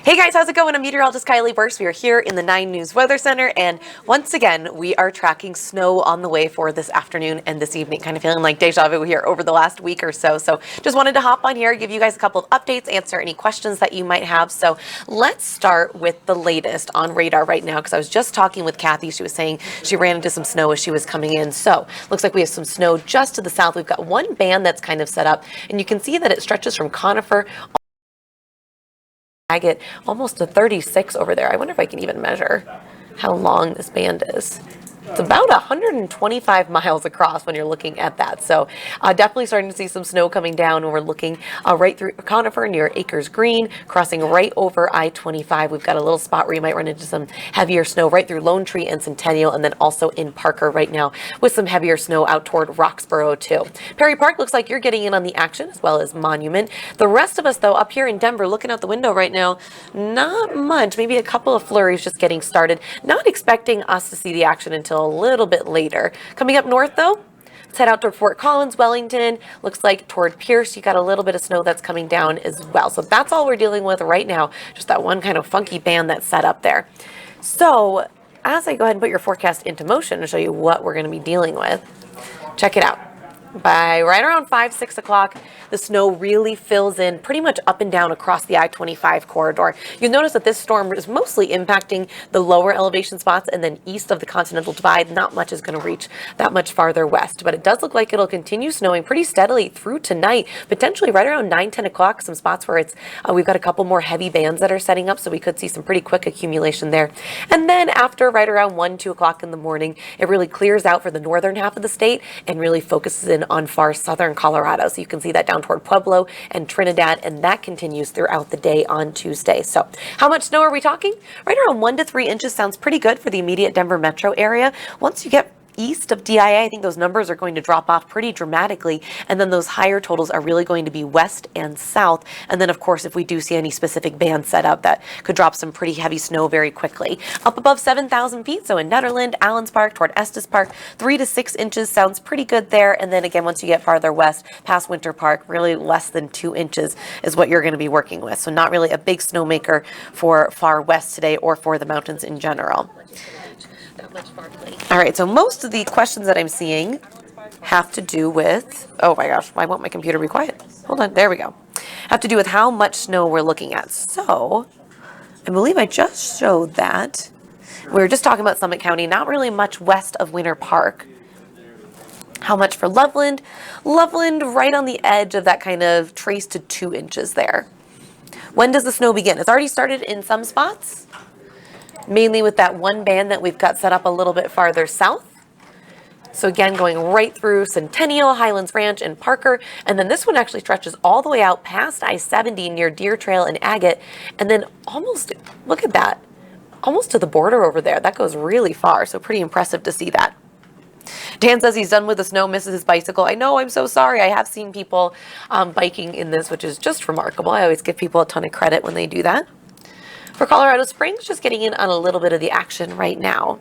Hey guys, how's it going? I'm Meteorologist Kylie Bearse. We are here in the 9 News Weather Center, and once again, we are tracking snow on the way for this afternoon and this evening. Kind of feeling like deja vu here over the last week or so. So just wanted to hop on here, give you guys a couple of updates, answer any questions that you might have. So let's start with the latest on radar right now, because I was just talking with Kathy. She was saying she ran into some snow as she was coming in. So looks like we have some snow just to the south. We've got one band that's kind of set up, and you can see that it stretches from Conifer Agate almost to 36 over there. I wonder if I can even measure how long this band is. It's about 125 miles across when you're looking at that. So definitely starting to see some snow coming down, and we're looking right through Conifer near Acres Green, crossing right over I-25. We've got a little spot where you might run into some heavier snow right through Lone Tree and Centennial, and then also in Parker right now with some heavier snow out toward Roxborough too. Perry Park looks like you're getting in on the action, as well as Monument. The rest of us, though, up here in Denver, looking out the window right now, not much. Maybe a couple of flurries just getting started. Not expecting us to see the action until a little bit later. Coming up north, though, let's head out toward Fort Collins, Wellington. Looks like toward Pierce, you got a little bit of snow that's coming down as well. So that's all we're dealing with right now. Just that one kind of funky band that's set up there. So as I go ahead and put your forecast into motion to show you what we're going to be dealing with, check it out. By right around 5, 6 o'clock, the snow really fills in pretty much up and down across the I-25 corridor. You'll notice that this storm is mostly impacting the lower elevation spots, and then east of the Continental Divide, not much is going to reach that much farther west. But it does look like it'll continue snowing pretty steadily through tonight, potentially right around 9, 10 o'clock. Some spots where it's we've got a couple more heavy bands that are setting up, so we could see some pretty quick accumulation there. And then after right around 1, 2 o'clock in the morning, it really clears out for the northern half of the state and really focuses in on far southern Colorado. So you can see that down toward Pueblo and Trinidad, and that continues throughout the day on Tuesday. So how much snow are we talking? Right around 1 to 3 inches sounds pretty good for the immediate Denver metro area. Once you get east of DIA, I think those numbers are going to drop off pretty dramatically, and then those higher totals are really going to be west and south. And then, of course, if we do see any specific band set up, that could drop some pretty heavy snow very quickly. Up above 7,000 feet, so in Netherland, Allens Park, toward Estes Park, 3 to 6 inches sounds pretty good there. And then again, once you get farther west, past Winter Park, really less than 2 inches is what you're going to be working with. So not really a big snowmaker for far west today or for the mountains in general. All right, so most of the questions that I'm seeing have to do with, oh my gosh, why won't my computer be quiet? Hold on, there we go. Have to do with how much snow we're looking at. So I believe I just showed that. We were just talking about Summit County, not really much west of Winter Park. How much for Loveland? Loveland right on the edge of that kind of trace to 2 inches there. When does the snow begin? It's already started in some spots, mainly with that one band that we've got set up a little bit farther south. So again, going right through Centennial, Highlands Ranch, and Parker. And then this one actually stretches all the way out past I-70 near Deer Trail and Agate. And then almost, look at that, almost to the border over there. That goes really far, so pretty impressive to see that. Dan says he's done with the snow, misses his bicycle. I know, I'm so sorry. I have seen people biking in this, which is just remarkable. I always give people a ton of credit when they do that. For Colorado Springs, just getting in on a little bit of the action right now.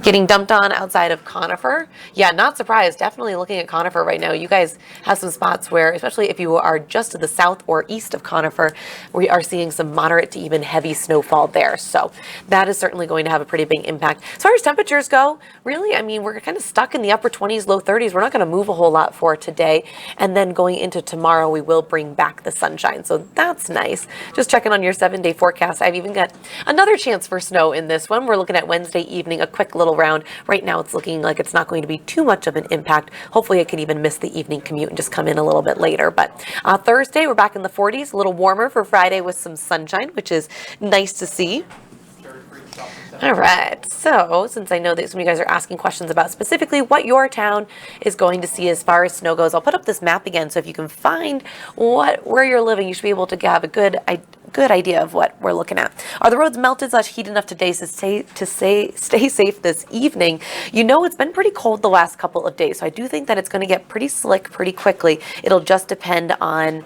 Getting dumped on outside of Conifer. Yeah, not surprised. Definitely looking at Conifer right now. You guys have some spots where, especially if you are just to the south or east of Conifer, we are seeing some moderate to even heavy snowfall there. So that is certainly going to have a pretty big impact. As far as temperatures go, really, I mean, we're kind of stuck in the upper 20s, low 30s. We're not going to move a whole lot for today. And then going into tomorrow, we will bring back the sunshine. So that's nice. Just checking on your 7-day forecast. I've even got another chance for snow in this one. We're looking at Wednesday evening, a quick little round. Right now it's looking like it's not going to be too much of an impact. Hopefully I can even miss the evening commute and just come in a little bit later. But Thursday we're back in the 40s, a little warmer for Friday with some sunshine, which is nice to see. All right, so since I know that some of you guys are asking questions about specifically what your town is going to see as far as snow goes, I'll put up this map again, so if you can find where you're living, you should be able to have a good idea of what we're looking at. Are the roads melted / heat enough today to stay safe this evening? You know, it's been pretty cold the last couple of days, so I do think that it's going to get pretty slick pretty quickly. It'll just depend on,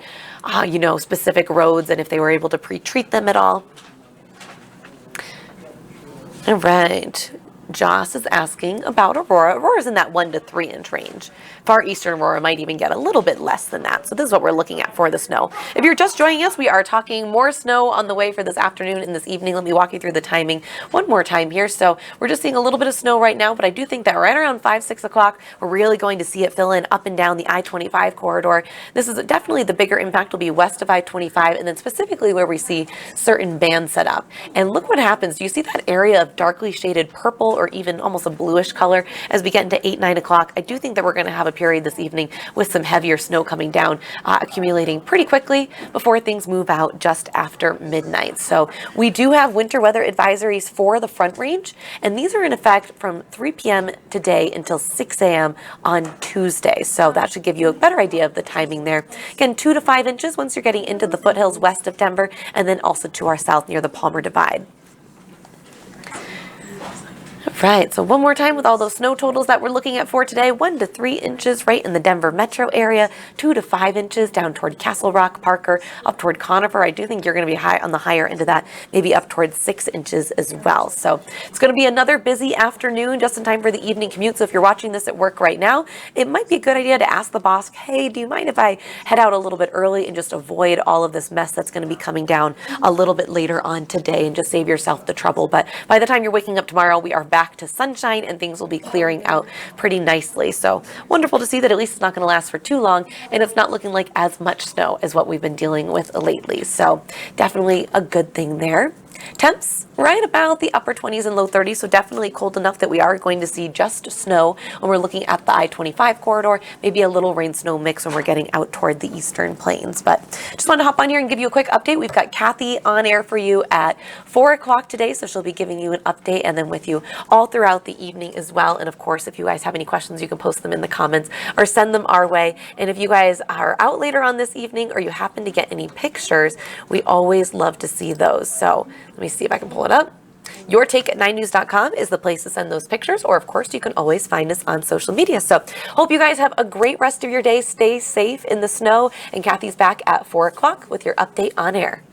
you know, specific roads and if they were able to pre-treat them at all. All right, Joss is asking about Aurora. Aurora's in that 1 to 3 inch range. far eastern Aurora might even get a little bit less than that. So this is what we're looking at for the snow. If you're just joining us, we are talking more snow on the way for this afternoon and this evening. Let me walk you through the timing one more time here. So we're just seeing a little bit of snow right now, but I do think that right around 5, 6 o'clock, we're really going to see it fill in up and down the I-25 corridor. This is definitely the bigger impact will be west of I-25, and then specifically where we see certain bands set up. And look what happens. Do you see that area of darkly shaded purple or even almost a bluish color as we get into 8, 9 o'clock? I do think that we're going to have a period this evening with some heavier snow coming down, accumulating pretty quickly before things move out just after midnight. So we do have winter weather advisories for the Front Range, and these are in effect from 3 p.m. today until 6 a.m. on Tuesday. So that should give you a better idea of the timing there. Again, 2 to 5 inches once you're getting into the foothills west of Denver, and then also to our south near the Palmer Divide. Right, so one more time with all those snow totals that we're looking at for today. 1 to 3 inches right in the Denver metro area, 2 to 5 inches down toward Castle Rock, Parker, up toward Conifer. I do think you're going to be high on the higher end of that, maybe up towards 6 inches as well. So it's going to be another busy afternoon just in time for the evening commute. So if you're watching this at work right now, it might be a good idea to ask the boss, hey, do you mind if I head out a little bit early and just avoid all of this mess that's going to be coming down a little bit later on today and just save yourself the trouble. But by the time you're waking up tomorrow, we are back to sunshine and things will be clearing out pretty nicely. So wonderful to see that at least it's not going to last for too long and it's not looking like as much snow as what we've been dealing with lately. So definitely a good thing there. Temps right about the upper 20s and low 30s, so definitely cold enough that we are going to see just snow when we're looking at the I-25 corridor, maybe a little rain snow mix when we're getting out toward the eastern plains. But just wanted to hop on here and give you a quick update. We've got Kathy on air for you at 4 o'clock today, so she'll be giving you an update and then with you all throughout the evening as well. And of course, if you guys have any questions, you can post them in the comments or send them our way. And if you guys are out later on this evening or you happen to get any pictures, we always love to see those. So let me see if I can pull it up. Your Take at 9news.com is the place to send those pictures, or of course you can always find us on social media. So hope you guys have a great rest of your day. Stay safe in the snow, and Kathy's back at 4 o'clock with your update on air.